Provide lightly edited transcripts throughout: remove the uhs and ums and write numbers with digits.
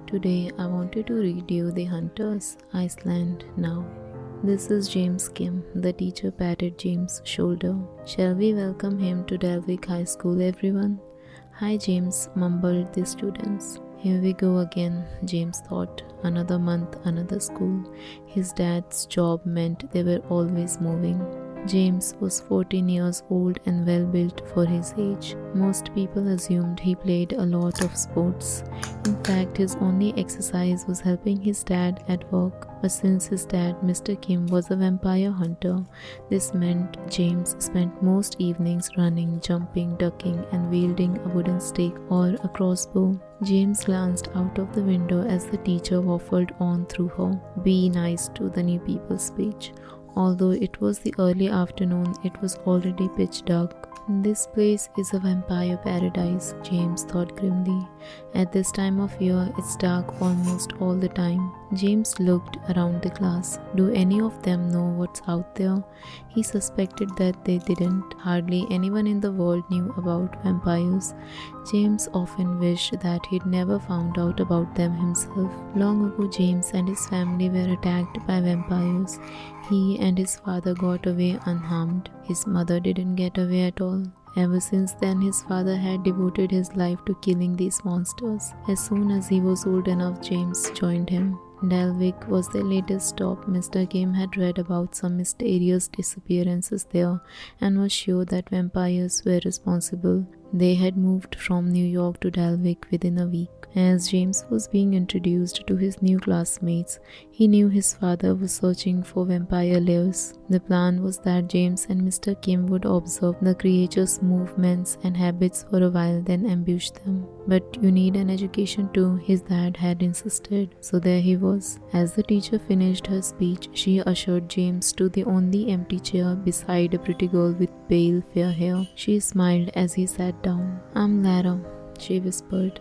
Today I wanted to read you The Hunters, Iceland now. This is James Kim. The teacher patted James' shoulder. Shall we welcome him to Dalvik High School, everyone? Hi, James, mumbled the students. Here we go again, James thought. Another month, another school. His dad's job meant they were always moving. James was 14 years old and well built for his age. Most people assumed he played a lot of sports. In fact, his only exercise was helping his dad at work. But since his dad, Mr. Kim, was a vampire hunter, this meant James spent most evenings running, jumping, ducking, and wielding a wooden stake or a crossbow. James glanced out of the window as the teacher waffled on through her "Be nice to the new people" speech. Although it was the early afternoon, it was already pitch dark. This place is a vampire paradise, James thought grimly. At this time of year, it's dark almost all the time. James looked around the class. Do any of them know what's out there? He suspected that they didn't. Hardly anyone in the world knew about vampires. James often wished that he'd never found out about them himself. Long ago, James and his family were attacked by vampires. He and his father got away unharmed. His mother didn't get away at all. Ever since then, his father had devoted his life to killing these monsters. As soon as he was old enough, James joined him. Dalvik was their latest stop. Mr. Kim had read about some mysterious disappearances there and was sure that vampires were responsible. They had moved from New York to Dalvik within a week. As James was being introduced to his new classmates, he knew his father was searching for vampire lairs. The plan was that James and Mr. Kim would observe the creatures' movements and habits for a while, then ambush them. But you need an education too, his dad had insisted. So there he was. As the teacher finished her speech, she ushered James to the only empty chair beside a pretty girl with pale, fair hair. She smiled as he sat down. "I'm Lara," she whispered.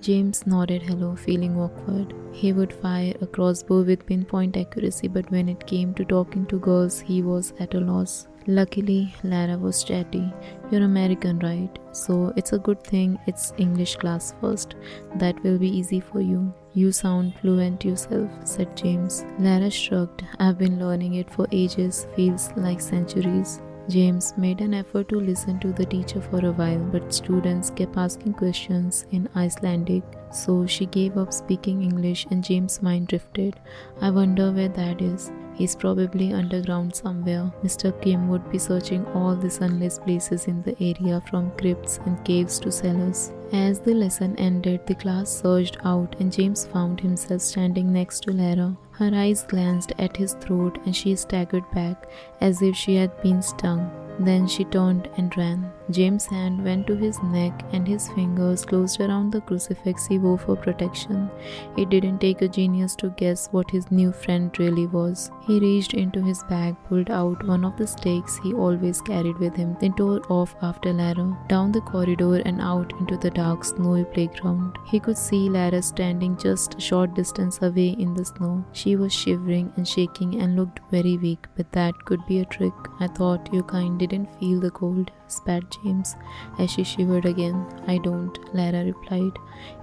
James nodded hello, feeling awkward. He would fire a crossbow with pinpoint accuracy, but when it came to talking to girls, he was at a loss. Luckily, Lara was chatty. "You're American, right? So it's a good thing it's English class first. That will be easy for you. You sound fluent yourself," said James. Lara shrugged. "I've been learning it for ages. Feels like centuries." James made an effort to listen to the teacher for a while, but students kept asking questions in Icelandic, so she gave up speaking English and James' mind drifted. "I wonder where Dad is. He's probably underground somewhere." Mr. Kim would be searching all the sunless places in the area, from crypts and caves to cellars. As the lesson ended, the class surged out and James found himself standing next to Lara. Her eyes glanced at his throat and she staggered back as if she had been stung. Then she turned and ran. James' hand went to his neck and his fingers closed around the crucifix he wore for protection. It didn't take a genius to guess what his new friend really was. He reached into his bag, pulled out one of the stakes he always carried with him, then tore off after Lara, down the corridor and out into the dark, snowy playground. He could see Lara standing just a short distance away in the snow. She was shivering and shaking and looked very weak, but that could be a trick. "I thought your kind didn't feel the cold," spat James as she shivered again. "I don't," Lara replied.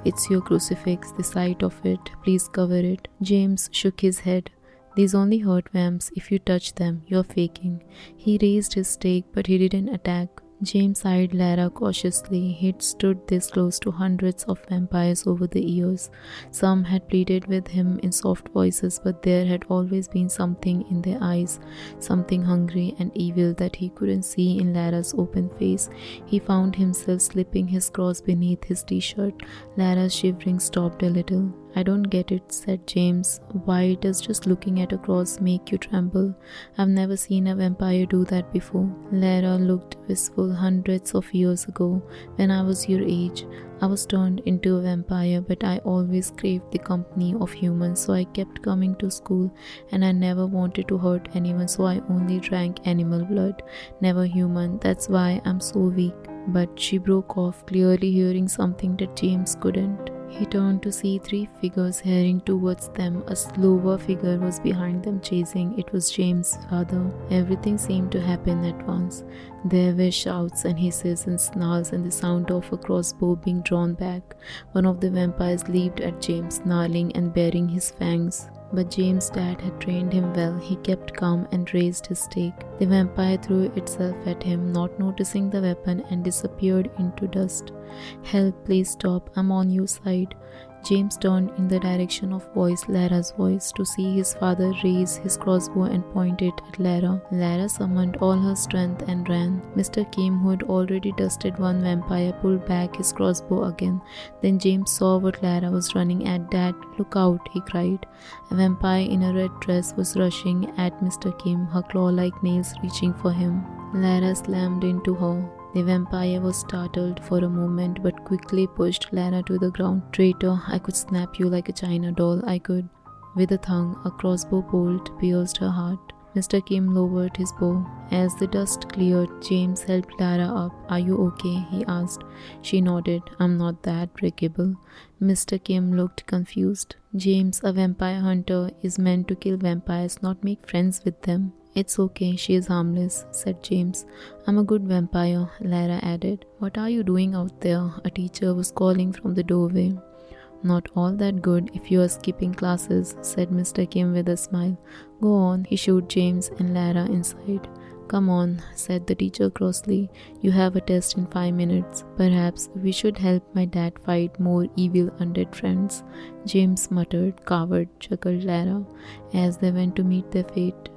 "It's your crucifix, the sight of it. Please cover it." James shook his head. "These only hurt vamps if you touch them. You're faking." He raised his stake, but he didn't attack. James eyed Lara cautiously. He'd stood this close to hundreds of vampires over the years. Some had pleaded with him in soft voices, but there had always been something in their eyes, something hungry and evil that he couldn't see in Lara's open face. He found himself slipping his cross beneath his t-shirt. Lara's shivering stopped a little. "I don't get it," said James. "Why does just looking at a cross make you tremble? I've never seen a vampire do that before." Lara looked wistful. "Hundreds of years ago, when I was your age, I was turned into a vampire, but I always craved the company of humans, so I kept coming to school, and I never wanted to hurt anyone, so I only drank animal blood, never human. That's why I'm so weak." But she broke off, clearly hearing something that James couldn't. He turned to see three figures hurrying towards them. A slower figure was behind them, chasing. It was James' father. Everything seemed to happen at once. There were shouts and hisses and snarls and the sound of a crossbow being drawn back. One of the vampires leaped at James, snarling and baring his fangs. But James' dad had trained him well. He kept calm and raised his stake. The vampire threw itself at him, not noticing the weapon, and disappeared into dust. "Help, please stop, I'm on your side." James turned in the direction of Lara's voice, to see his father raise his crossbow and point it at Lara. Lara summoned all her strength and ran. Mr. Kim, who had already dusted one vampire, pulled back his crossbow again. Then James saw what Lara was running at. "Dad, look out," he cried. A vampire in a red dress was rushing at Mr. Kim, her claw-like nails reaching for him. Lara slammed into her. The vampire was startled for a moment but quickly pushed Lara to the ground. "Traitor, I could snap you like a china doll, I could." With a thunk, a crossbow bolt pierced her heart. Mr. Kim lowered his bow. As the dust cleared, James helped Lara up. "Are you okay?" he asked. She nodded. "I'm not that breakable." Mr. Kim looked confused. "James, a vampire hunter is meant to kill vampires, not make friends with them." "It's okay, she is harmless," said James. "I'm a good vampire," Lara added. "What are you doing out there?" a teacher was calling from the doorway. "Not all that good if you are skipping classes," said Mr. Kim with a smile. "Go on," he shooed James and Lara inside. "Come on," said the teacher crossly. "You have a test in 5 minutes. Perhaps we should help my dad fight more evil undead friends." James muttered. "Coward," chuckled Lara. As they went to meet their fate,